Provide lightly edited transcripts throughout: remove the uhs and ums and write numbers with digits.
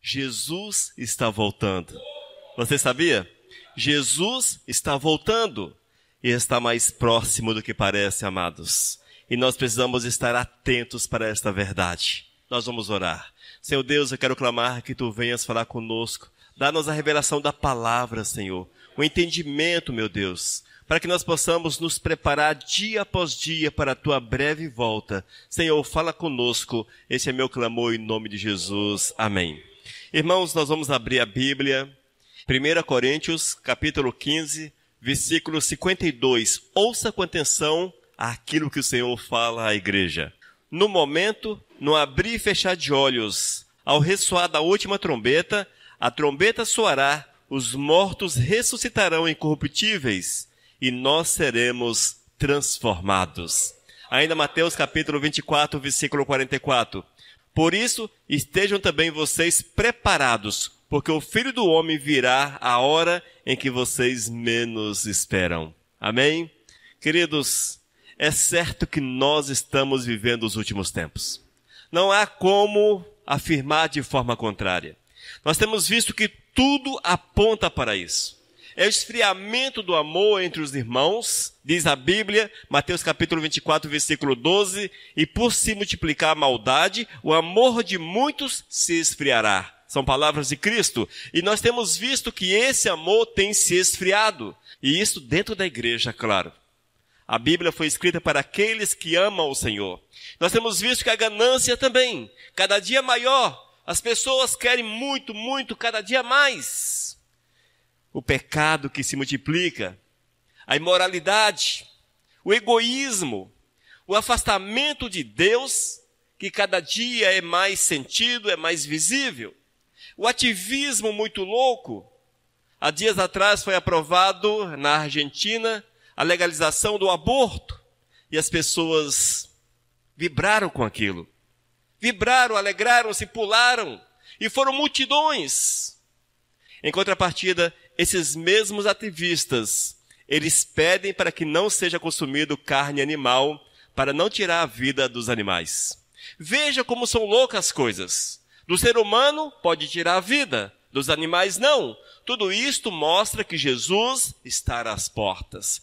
Jesus está voltando. Você sabia? Jesus está voltando e está mais próximo do que parece, amados. E nós precisamos estar atentos para esta verdade. Nós vamos orar. Senhor Deus, eu quero clamar que Tu venhas falar conosco. Dá-nos a revelação da palavra, Senhor. O entendimento, meu Deus, para que nós possamos nos preparar dia após dia para a Tua breve volta. Senhor, fala conosco. Esse é meu clamor em nome de Jesus. Amém. Irmãos, nós vamos abrir a Bíblia. 1 Coríntios, capítulo 15, versículo 52. Ouça com atenção aquilo que o Senhor fala à igreja. No momento, no abrir e fechar de olhos, ao ressoar da última trombeta, a trombeta soará, os mortos ressuscitarão incorruptíveis e nós seremos transformados. Ainda Mateus capítulo 24, versículo 44. Por isso, estejam também vocês preparados, porque o Filho do Homem virá a hora em que vocês menos esperam. Amém? Queridos, é certo que nós estamos vivendo os últimos tempos. Não há como afirmar de forma contrária. Nós temos visto que tudo aponta para isso. É o esfriamento do amor entre os irmãos, diz a Bíblia, Mateus capítulo 24, versículo 12, e por se multiplicar a maldade, o amor de muitos se esfriará. São palavras de Cristo. E nós temos visto que esse amor tem se esfriado. E isso dentro da igreja, claro. A Bíblia foi escrita para aqueles que amam o Senhor. Nós temos visto que a ganância também, cada dia maior. As pessoas querem muito, muito, cada dia mais. O pecado que se multiplica, a imoralidade, o egoísmo, o afastamento de Deus, que cada dia é mais sentido, é mais visível. O ativismo muito louco. Há dias atrás foi aprovado na Argentina a legalização do aborto. E as pessoas vibraram com aquilo. Vibraram, alegraram-se, pularam. E foram multidões. Em contrapartida, esses mesmos ativistas, eles pedem para que não seja consumido carne animal, para não tirar a vida dos animais. Veja como são loucas as coisas. Do ser humano pode tirar a vida, dos animais não. Tudo isto mostra que Jesus está às portas.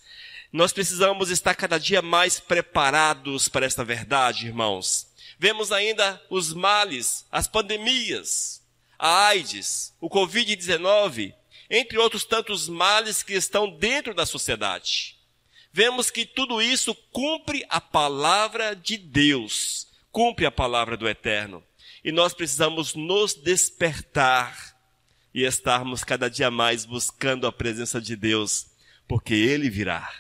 Nós precisamos estar cada dia mais preparados para esta verdade, irmãos. Vemos ainda os males, as pandemias, a AIDS, o Covid-19, entre outros tantos males que estão dentro da sociedade. Vemos que tudo isso cumpre a palavra de Deus, cumpre a palavra do Eterno. E nós precisamos nos despertar e estarmos cada dia mais buscando a presença de Deus, porque Ele virá.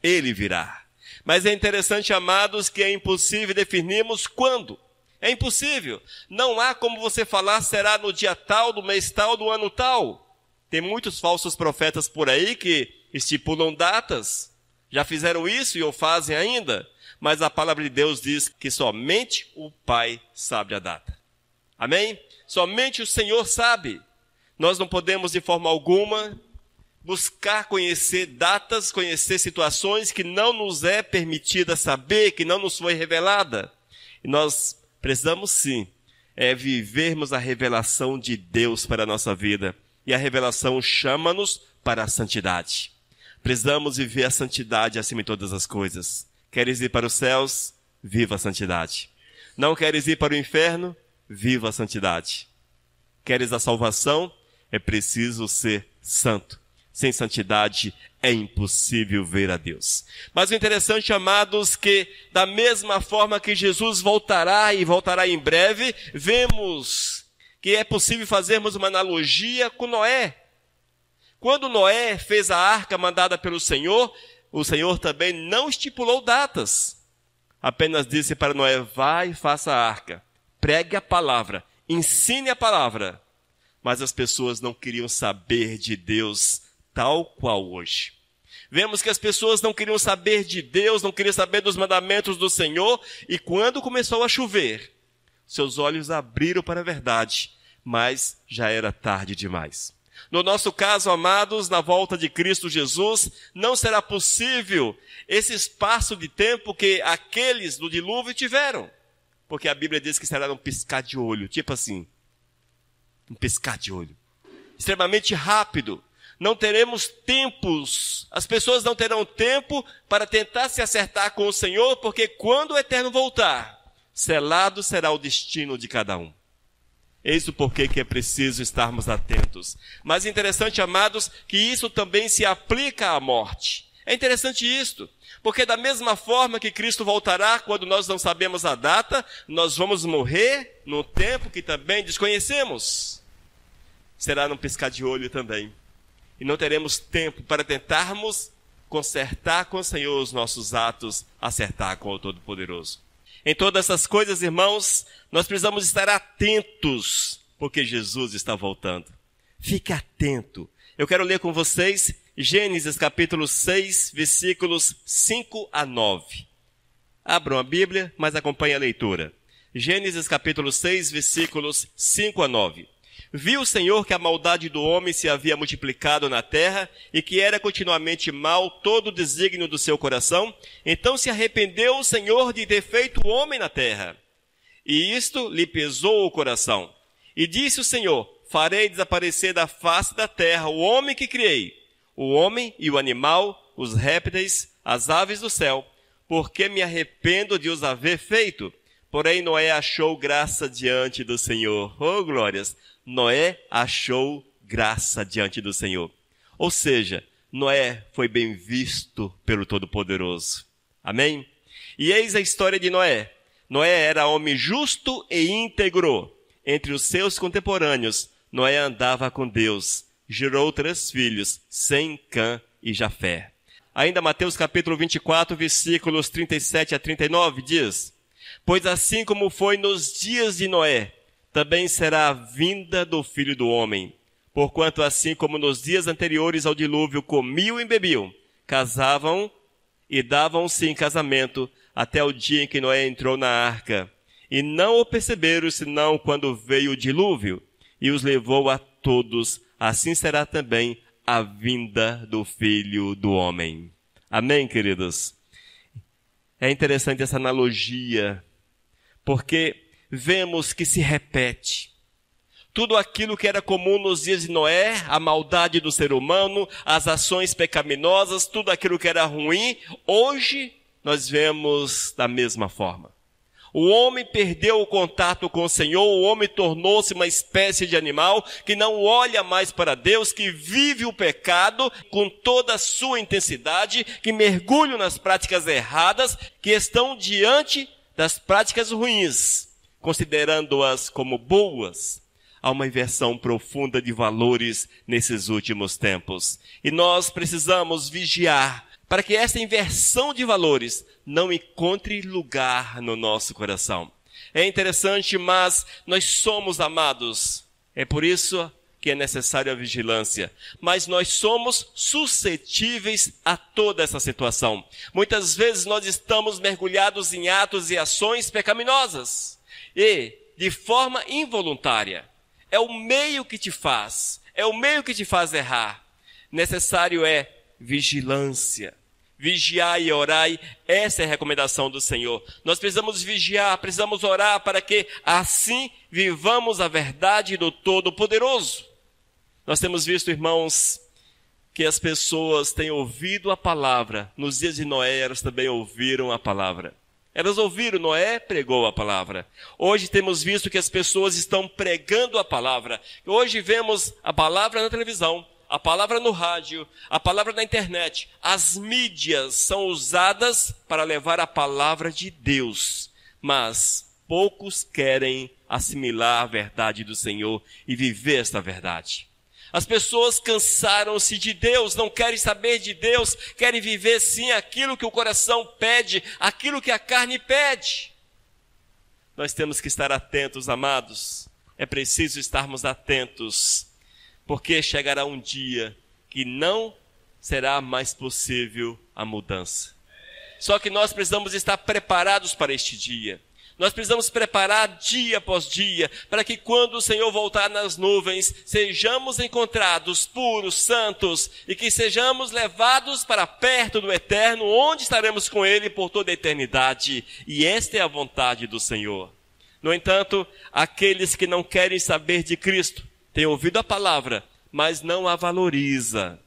Ele virá. Mas é interessante, amados, que é impossível definirmos quando. É impossível. Não há como você falar será no dia tal, do mês tal, do ano tal. Tem muitos falsos profetas por aí que estipulam datas. Já fizeram isso e o fazem ainda. Mas a palavra de Deus diz que somente o Pai sabe a data. Amém? Somente o Senhor sabe. Nós não podemos de forma alguma buscar conhecer datas, conhecer situações que não nos é permitida saber, que não nos foi revelada. E nós precisamos sim, vivermos a revelação de Deus para a nossa vida. E a revelação chama-nos para a santidade. Precisamos viver a santidade acima de todas as coisas. Queres ir para os céus? Viva a santidade. Não queres ir para o inferno? Viva a santidade. Queres a salvação? É preciso ser santo. Sem santidade é impossível ver a Deus. Mas o interessante, amados, que da mesma forma que Jesus voltará e voltará em breve, vemos que é possível fazermos uma analogia com Noé. Quando Noé fez a arca mandada pelo Senhor, o Senhor também não estipulou datas. Apenas disse para Noé, vai e faça a arca. Pregue a palavra, ensine a palavra. Mas as pessoas não queriam saber de Deus tal qual hoje. Vemos que as pessoas não queriam saber de Deus, não queriam saber dos mandamentos do Senhor, e quando começou a chover, seus olhos abriram para a verdade, mas já era tarde demais. No nosso caso, amados, na volta de Cristo Jesus, não será possível esse espaço de tempo que aqueles do dilúvio tiveram, porque a Bíblia diz que será um piscar de olho, tipo assim. Um piscar de olho. Extremamente rápido. Não teremos tempos. As pessoas não terão tempo para tentar se acertar com o Senhor, porque quando o Eterno voltar, selado será o destino de cada um. Eis o porquê que é preciso estarmos atentos. Mas é interessante, amados, que isso também se aplica à morte. É interessante isto, porque da mesma forma que Cristo voltará, quando nós não sabemos a data, nós vamos morrer num tempo que também desconhecemos. Será num piscar de olho também. E não teremos tempo para tentarmos consertar com o Senhor os nossos atos, acertar com o Todo-Poderoso. Em todas essas coisas, irmãos, nós precisamos estar atentos, porque Jesus está voltando. Fique atento. Eu quero ler com vocês Gênesis capítulo 6, versículos 5 a 9. Abram a Bíblia, mas acompanhem a leitura. Gênesis capítulo 6, versículos 5 a 9. Viu o Senhor que a maldade do homem se havia multiplicado na terra e que era continuamente mal todo o desígnio do seu coração. Então se arrependeu o Senhor de ter feito o homem na terra. E isto lhe pesou o coração. E disse o Senhor, farei desaparecer da face da terra o homem que criei, o homem e o animal, os répteis, as aves do céu, porque me arrependo de os haver feito. Porém Noé achou graça diante do Senhor. Oh, glórias! Noé achou graça diante do Senhor. Ou seja, Noé foi bem visto pelo Todo-Poderoso. Amém? E eis a história de Noé. Noé era homem justo e íntegro. Entre os seus contemporâneos, Noé andava com Deus. Gerou 3 filhos, Sem, Cã e Jafé. Ainda Mateus capítulo 24, versículos 37 a 39 diz: Pois assim como foi nos dias de Noé, também será a vinda do Filho do Homem. Porquanto assim como nos dias anteriores ao dilúvio comiam e bebiam, casavam e davam-se em casamento, até o dia em que Noé entrou na arca. E não o perceberam, senão quando veio o dilúvio, e os levou a todos. Assim será também a vinda do Filho do Homem. Amém, queridos? É interessante essa analogia, porque vemos que se repete. Tudo aquilo que era comum nos dias de Noé, a maldade do ser humano, as ações pecaminosas, tudo aquilo que era ruim, hoje nós vemos da mesma forma. O homem perdeu o contato com o Senhor, o homem tornou-se uma espécie de animal que não olha mais para Deus, que vive o pecado com toda a sua intensidade, que mergulha nas práticas erradas, que estão diante das práticas ruins, considerando-as como boas. Há uma inversão profunda de valores nesses últimos tempos. E nós precisamos vigiar para que essa inversão de valores não encontre lugar no nosso coração. É interessante, mas nós somos amados. É por isso que é necessária a vigilância. Mas nós somos suscetíveis a toda essa situação. Muitas vezes nós estamos mergulhados em atos e ações pecaminosas. E, de forma involuntária, é o meio que te faz errar. Necessário é vigilância. Vigiai e orai, essa é a recomendação do Senhor. Nós precisamos vigiar, precisamos orar para que assim vivamos a verdade do Todo-Poderoso. Nós temos visto, irmãos, que as pessoas têm ouvido a palavra. Nos dias de Noé, elas também ouviram a palavra. Elas ouviram, Noé pregou a palavra. Hoje temos visto que as pessoas estão pregando a palavra. Hoje vemos a palavra na televisão, a palavra no rádio, a palavra na internet. As mídias são usadas para levar a palavra de Deus. Mas poucos querem assimilar a verdade do Senhor e viver esta verdade. As pessoas cansaram-se de Deus, não querem saber de Deus, querem viver sim aquilo que o coração pede, aquilo que a carne pede. Nós temos que estar atentos, amados. É preciso estarmos atentos, porque chegará um dia que não será mais possível a mudança. Só que nós precisamos estar preparados para este dia. Nós precisamos preparar dia após dia, para que quando o Senhor voltar nas nuvens, sejamos encontrados puros, santos, e que sejamos levados para perto do Eterno, onde estaremos com Ele por toda a eternidade. E esta é a vontade do Senhor. No entanto, aqueles que não querem saber de Cristo, tem ouvido a palavra, mas não a valoriza.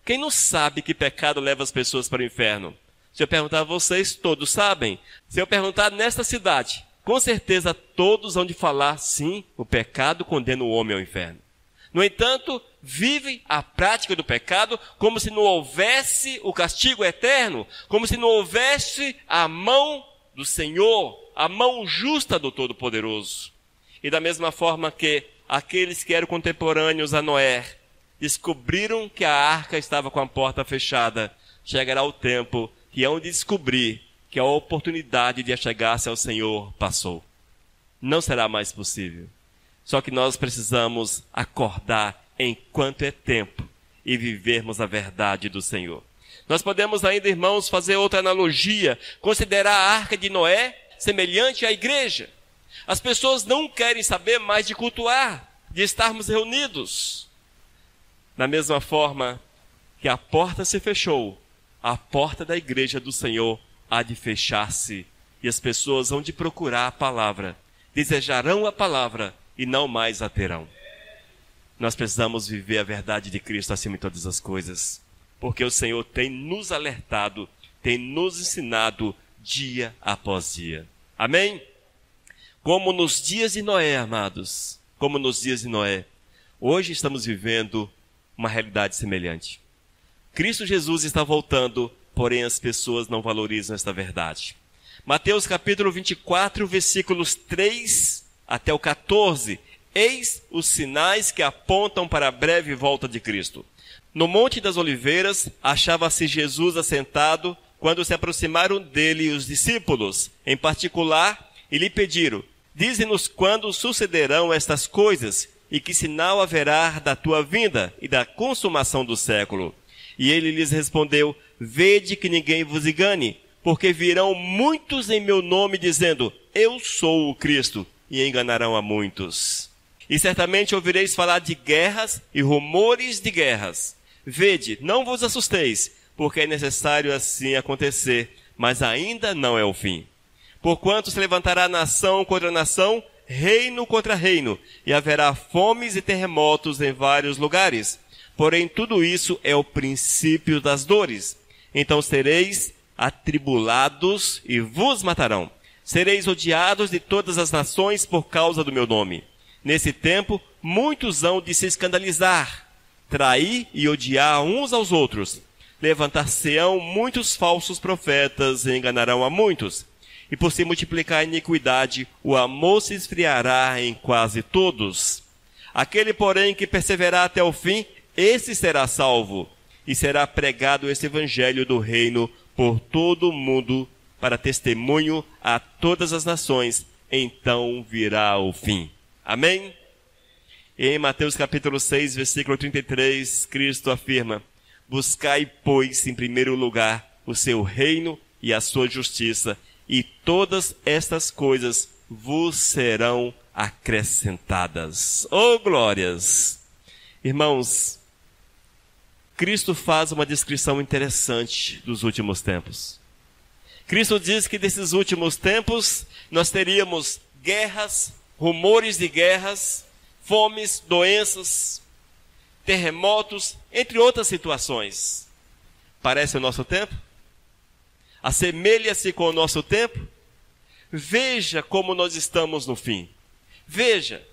Quem não sabe que pecado leva as pessoas para o inferno? Se eu perguntar a vocês, todos sabem. Se eu perguntar nesta cidade, com certeza todos vão de falar, sim, o pecado condena o homem ao inferno. No entanto, vivem a prática do pecado como se não houvesse o castigo eterno, como se não houvesse a mão do Senhor, a mão justa do Todo-Poderoso. E da mesma forma que aqueles que eram contemporâneos a Noé descobriram que a arca estava com a porta fechada, chegará o tempo que hão de descobrir que a oportunidade de achegar-se ao Senhor passou. Não será mais possível. Só que nós precisamos acordar enquanto é tempo e vivermos a verdade do Senhor. Nós podemos ainda, irmãos, fazer outra analogia, considerar a arca de Noé semelhante à igreja. As pessoas não querem saber mais de cultuar, de estarmos reunidos. Da mesma forma que a porta se fechou, a porta da igreja do Senhor há de fechar-se e as pessoas vão de procurar a palavra, desejarão a palavra e não mais a terão. Nós precisamos viver a verdade de Cristo acima de todas as coisas, porque o Senhor tem nos alertado, tem nos ensinado dia após dia. Amém? Como nos dias de Noé, amados, como nos dias de Noé, hoje estamos vivendo uma realidade semelhante. Cristo Jesus está voltando, porém as pessoas não valorizam esta verdade. Mateus capítulo 24, versículos 3 até o 14. Eis os sinais que apontam para a breve volta de Cristo. No Monte das Oliveiras, achava-se Jesus assentado, quando se aproximaram dele os discípulos, em particular, e lhe pediram: dize-nos quando sucederão estas coisas, e que sinal haverá da tua vinda e da consumação do século. E ele lhes respondeu: vede que ninguém vos engane, porque virão muitos em meu nome dizendo: eu sou o Cristo, e enganarão a muitos. E certamente ouvireis falar de guerras e rumores de guerras. Vede, não vos assusteis, porque é necessário assim acontecer, mas ainda não é o fim. Porquanto se levantará nação contra nação, reino contra reino, e haverá fomes e terremotos em vários lugares. Porém, tudo isso é o princípio das dores. Então sereis atribulados e vos matarão. Sereis odiados de todas as nações por causa do meu nome. Nesse tempo, muitos hão de se escandalizar, trair e odiar uns aos outros. Levantar-se-ão muitos falsos profetas e enganarão a muitos. E por se multiplicar a iniquidade, o amor se esfriará em quase todos. Aquele, porém, que perseverar até o fim, esse será salvo. E será pregado esse evangelho do reino por todo o mundo, para testemunho a todas as nações. Então virá o fim. Amém? E em Mateus capítulo 6, versículo 33, Cristo afirma: buscai, pois, em primeiro lugar o seu reino e a sua justiça, e todas estas coisas vos serão acrescentadas. Oh, glórias! Irmãos, Cristo faz uma descrição interessante dos últimos tempos. Cristo diz que desses últimos tempos nós teríamos guerras, rumores de guerras, fomes, doenças, terremotos, entre outras situações. Parece o nosso tempo? Assemelha-se com o nosso tempo? Veja como nós estamos no fim. Veja,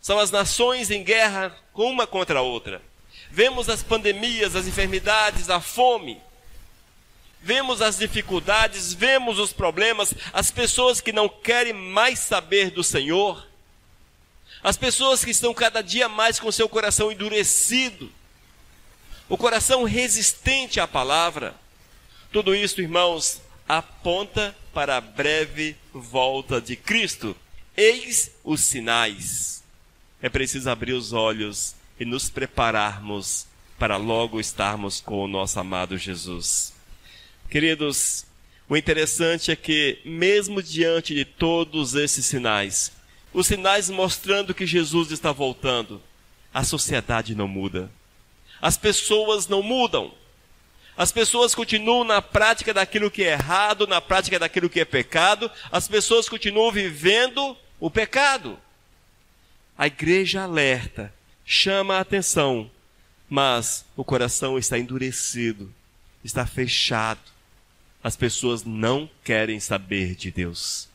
são as nações em guerra uma contra a outra. Vemos as pandemias, as enfermidades, a fome. Vemos as dificuldades, vemos os problemas, as pessoas que não querem mais saber do Senhor. As pessoas que estão cada dia mais com seu coração endurecido. O coração resistente à palavra. Tudo isso, irmãos, aponta para a breve volta de Cristo. Eis os sinais. É preciso abrir os olhos e nos prepararmos para logo estarmos com o nosso amado Jesus. Queridos, o interessante é que, mesmo diante de todos esses sinais, os sinais mostrando que Jesus está voltando, a sociedade não muda. As pessoas não mudam. As pessoas continuam na prática daquilo que é errado, na prática daquilo que é pecado. As pessoas continuam vivendo o pecado. A igreja alerta, chama a atenção, mas o coração está endurecido, está fechado. As pessoas não querem saber de Deus.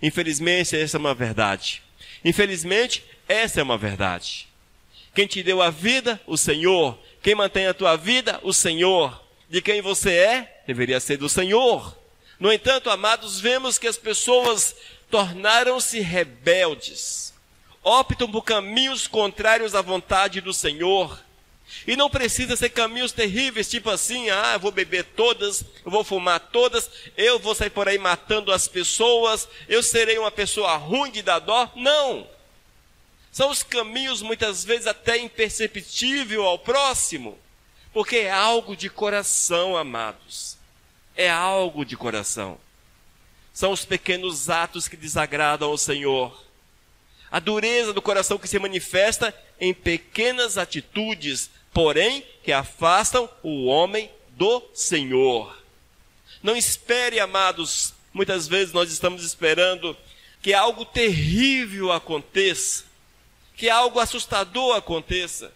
Infelizmente, essa é uma verdade. Infelizmente, essa é uma verdade. Quem te deu a vida? O Senhor. Quem mantém a tua vida? O Senhor. De quem você é? Deveria ser do Senhor. No entanto, amados, vemos que as pessoas tornaram-se rebeldes. Optam por caminhos contrários à vontade do Senhor. E não precisa ser caminhos terríveis, tipo assim, eu vou beber todas, eu vou fumar todas, eu vou sair por aí matando as pessoas, eu serei uma pessoa ruim de dar dó. Não! São os caminhos muitas vezes até imperceptível ao próximo, porque é algo de coração, amados. É algo de coração. São os pequenos atos que desagradam ao Senhor. A dureza do coração que se manifesta em pequenas atitudes, porém que afastam o homem do Senhor. Não espere, amados, muitas vezes nós estamos esperando que algo terrível aconteça, que algo assustador aconteça.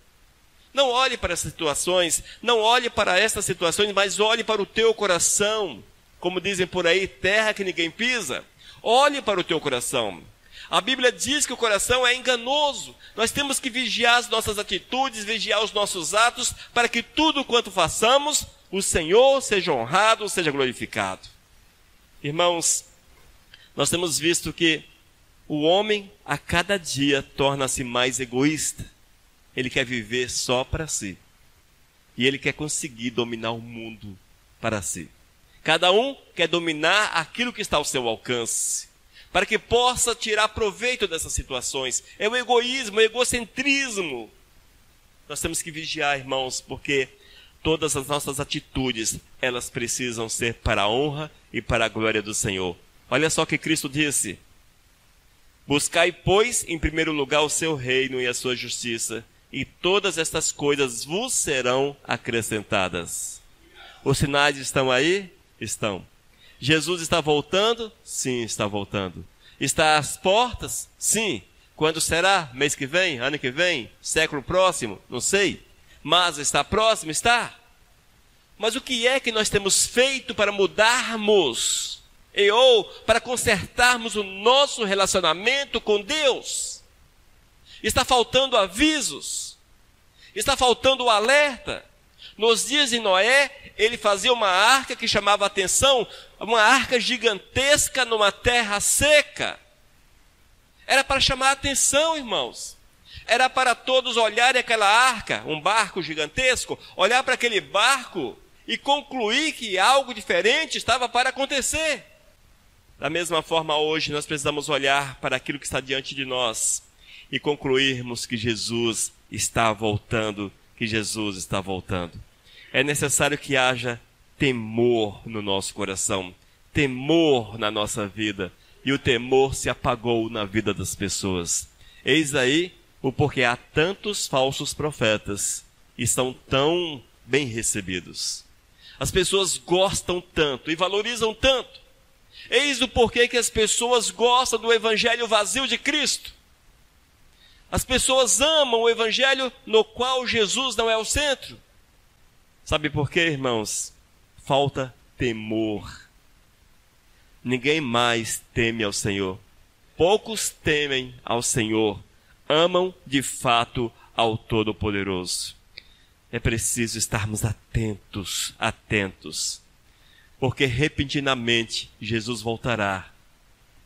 Não olhe para as situações, não olhe para estas situações, mas olhe para o teu coração. Como dizem por aí, terra que ninguém pisa. Olhe para o teu coração. A Bíblia diz que o coração é enganoso. Nós temos que vigiar as nossas atitudes, vigiar os nossos atos, para que tudo quanto façamos, o Senhor seja honrado, seja glorificado. Irmãos, nós temos visto que o homem, a cada dia, torna-se mais egoísta. Ele quer viver só para si. E ele quer conseguir dominar o mundo para si. Cada um quer dominar aquilo que está ao seu alcance, para que possa tirar proveito dessas situações. É o egoísmo, o egocentrismo. Nós temos que vigiar, irmãos, porque todas as nossas atitudes, elas precisam ser para a honra e para a glória do Senhor. Olha só o que Cristo disse: buscai, pois, em primeiro lugar o seu reino e a sua justiça, e todas estas coisas vos serão acrescentadas. Os sinais estão aí? Estão. Jesus está voltando? Sim, está voltando. Está às portas? Sim. Quando será? Mês que vem? Ano que vem? Século próximo? Não sei. Mas está próximo? Está. Mas o que é que nós temos feito para mudarmos ou para consertarmos o nosso relacionamento com Deus? Está faltando avisos. Está faltando o alerta. Nos dias de Noé, ele fazia uma arca que chamava a atenção, uma arca gigantesca numa terra seca. Era para chamar a atenção, irmãos. Era para todos olharem aquela arca, um barco gigantesco, olhar para aquele barco e concluir que algo diferente estava para acontecer. Da mesma forma, hoje nós precisamos olhar para aquilo que está diante de nós e concluirmos que Jesus está voltando, que Jesus está voltando. É necessário que haja temor no nosso coração, temor na nossa vida, e o temor se apagou na vida das pessoas. Eis aí o porquê há tantos falsos profetas e são tão bem recebidos. As pessoas gostam tanto e valorizam tanto. Eis o porquê que as pessoas gostam do evangelho vazio de Cristo. As pessoas amam o evangelho no qual Jesus não é o centro. Sabe por quê, irmãos? Falta temor. Ninguém mais teme ao Senhor. Poucos temem ao Senhor. Amam de fato ao Todo-Poderoso. É preciso estarmos atentos, porque repentinamente Jesus voltará.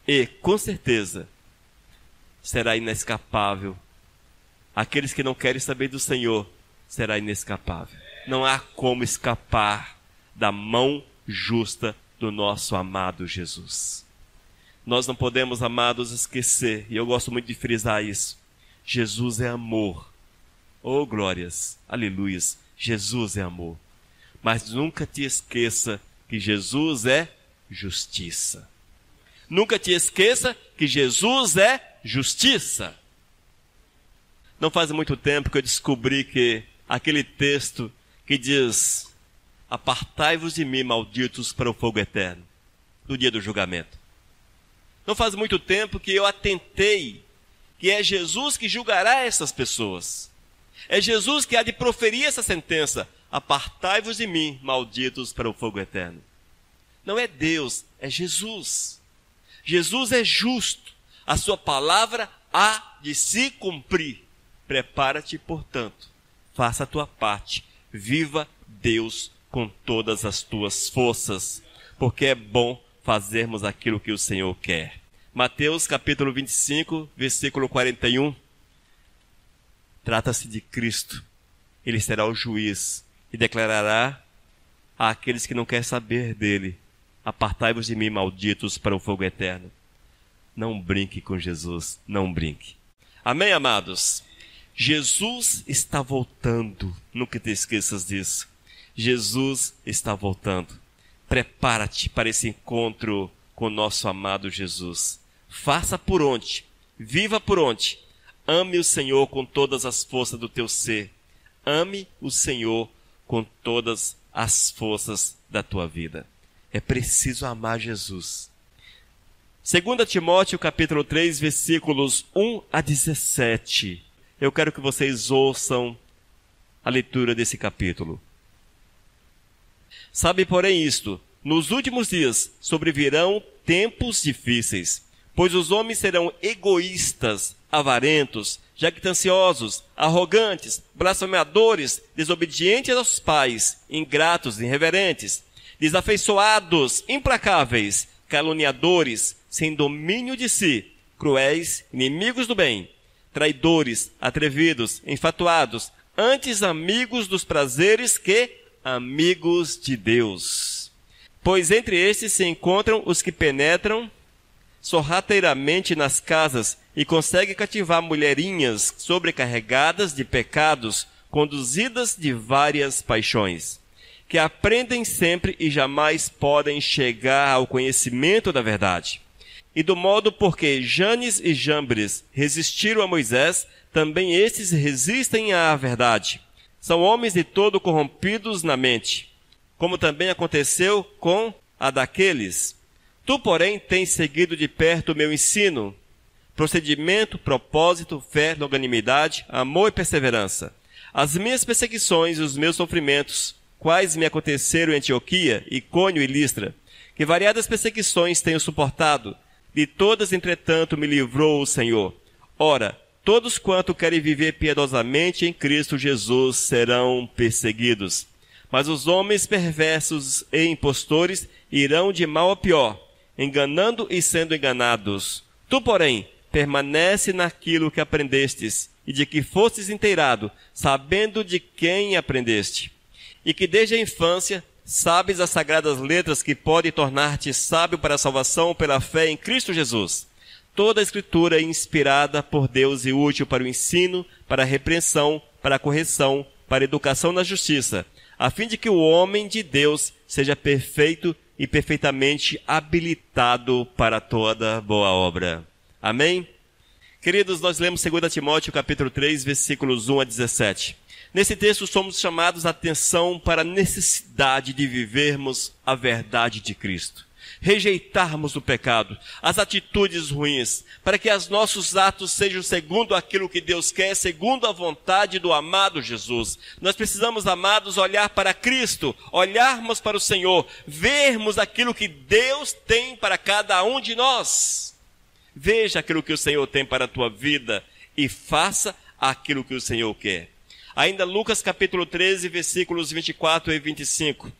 E, com certeza, será inescapável. Aqueles que não querem saber do Senhor, será inescapável. Não há como escapar da mão justa do nosso amado Jesus. Nós não podemos, amados, esquecer, e eu gosto muito de frisar isso: Jesus é amor. Oh, glórias, aleluias, Jesus é amor. Mas nunca te esqueça que Jesus é justiça. Nunca te esqueça que Jesus é justiça. Não faz muito tempo que eu descobri que aquele texto que diz: apartai-vos de mim, malditos, para o fogo eterno, no dia do julgamento. Não faz muito tempo que eu atentei que é Jesus que julgará essas pessoas. É Jesus que há de proferir essa sentença: apartai-vos de mim, malditos, para o fogo eterno. Não é Deus, é Jesus. Jesus é justo. A sua palavra há de se cumprir. Prepara-te, portanto, faça a tua parte. Viva Deus com todas as tuas forças, porque é bom fazermos aquilo que o Senhor quer. Mateus capítulo 25, versículo 41. Trata-se de Cristo. Ele será o juiz e declarará àqueles que não querem saber dele: apartai-vos de mim, malditos, para o fogo eterno. Não brinque com Jesus, não brinque. Amém, amados? Jesus está voltando. Nunca te esqueças disso. Jesus está voltando. Prepara-te para esse encontro com o nosso amado Jesus. Faça por onde, viva por onde. Ame o Senhor com todas as forças do teu ser. Ame o Senhor com todas as forças da tua vida. É preciso amar Jesus. 2 Timóteo capítulo 3, versículos 1 a 17. Eu quero que vocês ouçam a leitura desse capítulo. Sabe, porém, isto: nos últimos dias sobrevirão tempos difíceis, pois os homens serão egoístas, avarentos, jactanciosos, arrogantes, blasfemadores, desobedientes aos pais, ingratos, irreverentes, desafeiçoados, implacáveis, caluniadores, sem domínio de si, cruéis, inimigos do bem, traidores, atrevidos, enfatuados, antes amigos dos prazeres que amigos de Deus. Pois entre estes se encontram os que penetram sorrateiramente nas casas e conseguem cativar mulherinhas sobrecarregadas de pecados, conduzidas de várias paixões, que aprendem sempre e jamais podem chegar ao conhecimento da verdade. E do modo porque Janes e Jambres resistiram a Moisés, também estes resistem à verdade. São homens de todo corrompidos na mente, como também aconteceu com a daqueles. Tu, porém, tens seguido de perto o meu ensino, procedimento, propósito, fé, longanimidade, amor e perseverança. As minhas perseguições e os meus sofrimentos, quais me aconteceram em Antioquia, Icônio e Listra, que variadas perseguições tenho suportado, de todas, entretanto, me livrou o Senhor. Ora, todos quanto querem viver piedosamente em Cristo Jesus serão perseguidos. Mas os homens perversos e impostores irão de mal a pior, enganando e sendo enganados. Tu, porém, permanece naquilo que aprendestes, e de que fostes inteirado, sabendo de quem aprendeste. E que desde a infância sabes as sagradas letras que podem tornar-te sábio para a salvação pela fé em Cristo Jesus. Toda a Escritura é inspirada por Deus e útil para o ensino, para a repreensão, para a correção, para a educação na justiça, a fim de que o homem de Deus seja perfeito e perfeitamente habilitado para toda boa obra. Amém? Queridos, nós lemos 2 Timóteo capítulo 3, versículos 1 a 17. Nesse texto somos chamados a atenção para a necessidade de vivermos a verdade de Cristo. Rejeitarmos o pecado, as atitudes ruins, para que os nossos atos sejam segundo aquilo que Deus quer, segundo a vontade do amado Jesus. Nós precisamos, amados, olhar para Cristo, olharmos para o Senhor, vermos aquilo que Deus tem para cada um de nós. Veja aquilo que o Senhor tem para a tua vida e faça aquilo que o Senhor quer. Ainda Lucas capítulo 13, versículos 24 e 25.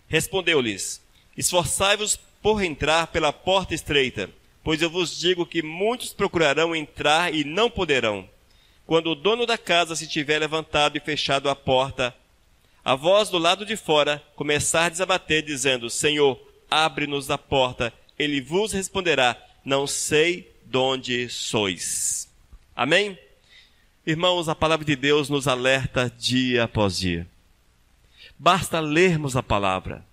Respondeu-lhes: esforçai-vos por entrar pela porta estreita, pois eu vos digo que muitos procurarão entrar e não poderão. Quando o dono da casa se tiver levantado e fechado a porta, a vós do lado de fora começardes a bater, dizendo: Senhor, abre-nos a porta. Ele vos responderá: não sei de onde sois. Amém? Irmãos, a palavra de Deus nos alerta dia após dia. Basta lermos a palavra,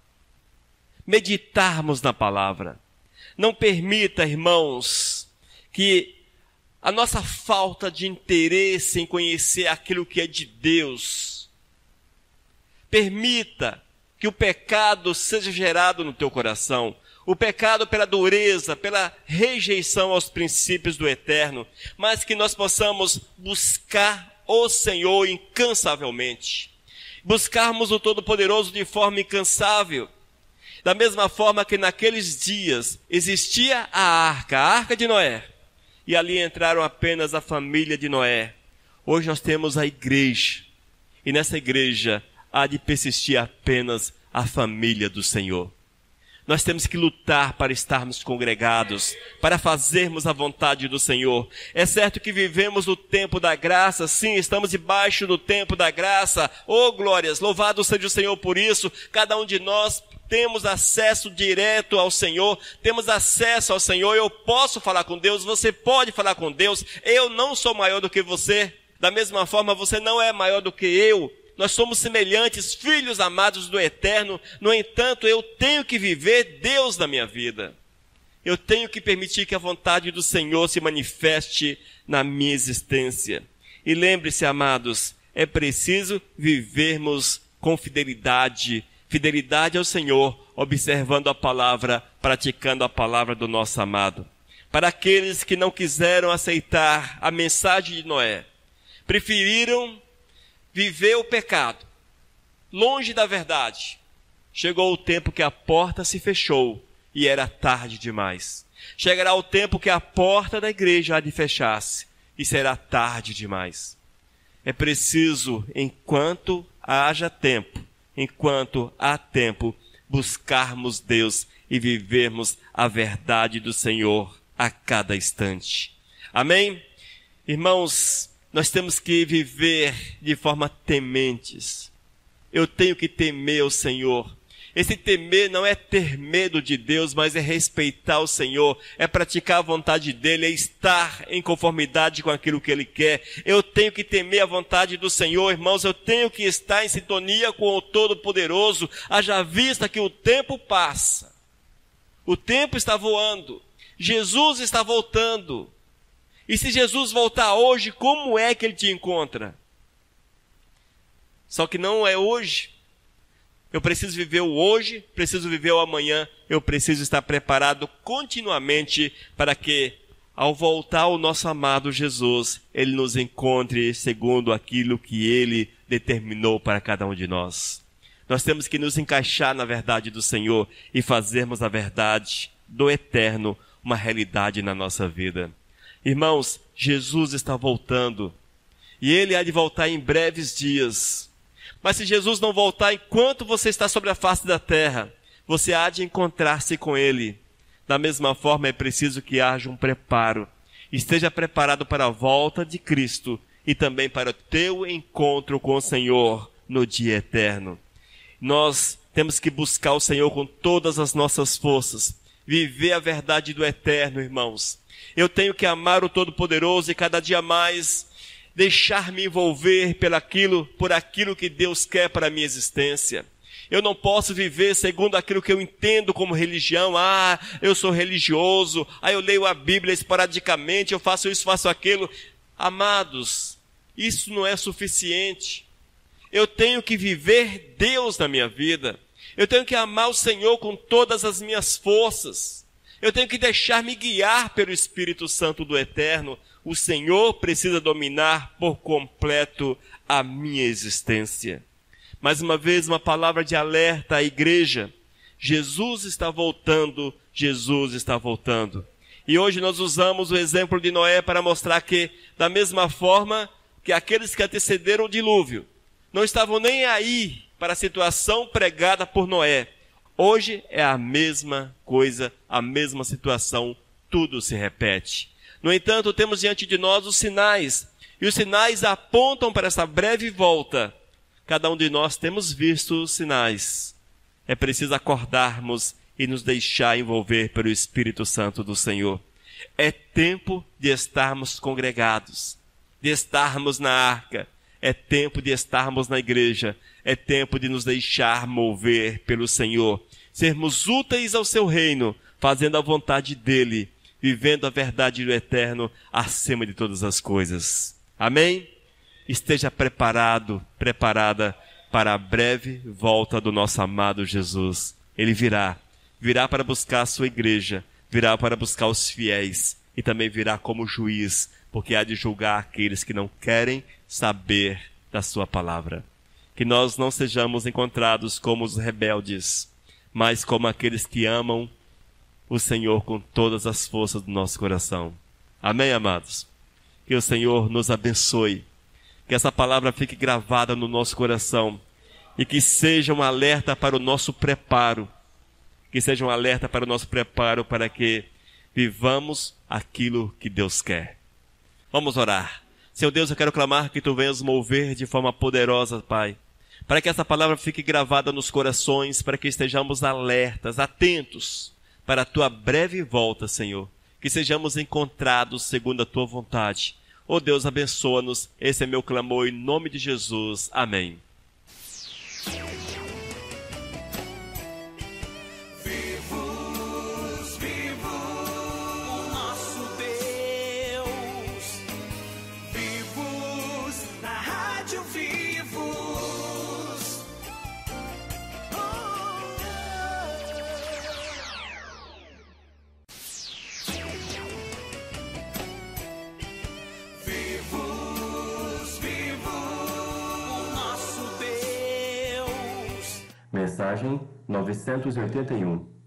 meditarmos na palavra. Não permita, irmãos, que a nossa falta de interesse em conhecer aquilo que é de Deus permita que o pecado seja gerado no teu coração. o pecado pela dureza, pela rejeição aos princípios do eterno, mas que nós possamos buscar o Senhor incansavelmente. Buscarmos o Todo-Poderoso de forma incansável. Da mesma forma que naqueles dias existia a arca de Noé, e ali entraram apenas a família de Noé. Hoje nós temos a igreja, e nessa igreja há de persistir apenas a família do Senhor. Nós temos que lutar para estarmos congregados, para fazermos a vontade do Senhor. É certo que vivemos no tempo da graça, sim, estamos debaixo do tempo da graça. Oh, glórias, louvado seja o Senhor por isso. Cada um de nós temos acesso direto ao Senhor, temos acesso ao Senhor. Eu posso falar com Deus, você pode falar com Deus. Eu não sou maior do que você, da mesma forma você não é maior do que eu. Nós somos semelhantes, filhos amados do Eterno. No entanto, eu tenho que viver Deus na minha vida. Eu tenho que permitir que a vontade do Senhor se manifeste na minha existência. E lembre-se, amados, é preciso vivermos com fidelidade. Fidelidade ao Senhor, observando a palavra, praticando a palavra do nosso amado. Para aqueles que não quiseram aceitar a mensagem de Noé, preferiram viver o pecado, longe da verdade. Chegou o tempo que a porta se fechou e era tarde demais. Chegará o tempo que a porta da igreja há de fechar-se e será tarde demais. É preciso, enquanto haja tempo, enquanto há tempo, buscarmos Deus e vivermos a verdade do Senhor a cada instante. Amém? Irmãos, nós temos que viver de forma tementes. Eu tenho que temer o Senhor. Esse temer não é ter medo de Deus, mas é respeitar o Senhor, é praticar a vontade dEle, é estar em conformidade com aquilo que Ele quer. Eu tenho que temer a vontade do Senhor, irmãos, eu tenho que estar em sintonia com o Todo-Poderoso, haja vista que o tempo passa. O tempo está voando, Jesus está voltando. E se Jesus voltar hoje, como é que Ele te encontra? Só que não é hoje. Eu preciso viver o hoje, preciso viver o amanhã. Eu preciso estar preparado continuamente para que, ao voltar o nosso amado Jesus, Ele nos encontre segundo aquilo que Ele determinou para cada um de nós. Nós temos que nos encaixar na verdade do Senhor e fazermos a verdade do eterno uma realidade na nossa vida. Irmãos, Jesus está voltando, e Ele há de voltar em breves dias. Mas se Jesus não voltar enquanto você está sobre a face da terra, você há de encontrar-se com Ele. Da mesma forma, é preciso que haja um preparo. Esteja preparado para a volta de Cristo e também para o teu encontro com o Senhor no dia eterno. Nós temos que buscar o Senhor com todas as nossas forças, viver a verdade do eterno, irmãos. Eu tenho que amar o Todo-Poderoso e cada dia mais deixar-me envolver por aquilo que Deus quer para a minha existência. Eu não posso viver segundo aquilo que eu entendo como religião. Eu sou religioso, eu leio a Bíblia esporadicamente, eu faço isso, faço aquilo. Amados, isso não é suficiente. Eu tenho que viver Deus na minha vida. Eu tenho que amar o Senhor com todas as minhas forças. Eu tenho que deixar-me guiar pelo Espírito Santo do Eterno. O Senhor precisa dominar por completo a minha existência. Mais uma vez, uma palavra de alerta à igreja. Jesus está voltando, Jesus está voltando. E hoje nós usamos o exemplo de Noé para mostrar que, da mesma forma que aqueles que antecederam o dilúvio, não estavam nem aí para a situação pregada por Noé. Hoje é a mesma coisa, a mesma situação, tudo se repete. No entanto, temos diante de nós os sinais, e os sinais apontam para essa breve volta. Cada um de nós temos visto os sinais. É preciso acordarmos e nos deixar envolver pelo Espírito Santo do Senhor. É tempo de estarmos congregados, de estarmos na arca. É tempo de estarmos na igreja. É tempo de nos deixar mover pelo Senhor. Sermos úteis ao seu reino, fazendo a vontade dele, vivendo a verdade do eterno acima de todas as coisas. Amém? Esteja preparado, preparada para a breve volta do nosso amado Jesus. Ele virá virá para buscar a sua igreja, virá para buscar os fiéis e também virá como juiz, porque há de julgar aqueles que não querem saber da sua palavra. Que nós não sejamos encontrados como os rebeldes, mas como aqueles que amam o Senhor com todas as forças do nosso coração. Amém, amados? Que o Senhor nos abençoe, que essa palavra fique gravada no nosso coração e que seja um alerta para o nosso preparo, para que vivamos aquilo que Deus quer. Vamos orar. Senhor Deus, eu quero clamar que Tu venhas mover de forma poderosa, Pai, para que essa palavra fique gravada nos corações, para que estejamos alertas, atentos para a Tua breve volta, Senhor. Que sejamos encontrados segundo a Tua vontade. Oh Deus, abençoa-nos. Esse é meu clamor em nome de Jesus. Amém. Mensagem 981.